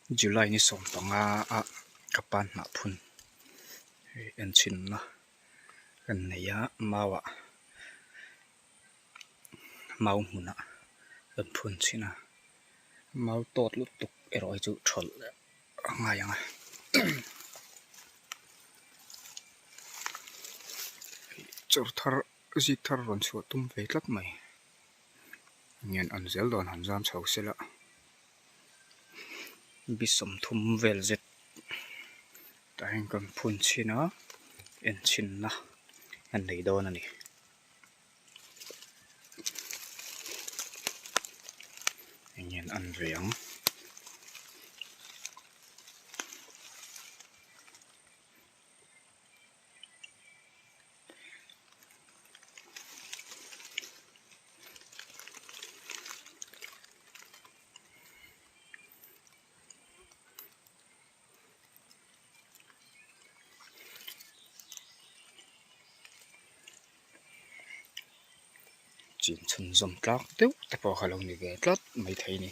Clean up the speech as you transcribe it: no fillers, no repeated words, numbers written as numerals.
July ni som panga a kapan ma phun en chin na kan neya mawa mau huna kan phun china mau tot lut tuk eroi chu thol nga yang chur thar ji thar ron chu tum ve tlat mai ngen an zel don han jam chho sela bisom thum vel zet tang kan phun china en chin na an nei don ani ngen an riang chin chun zom tlak teuh te pawh halong ni ve tlat mai thei ni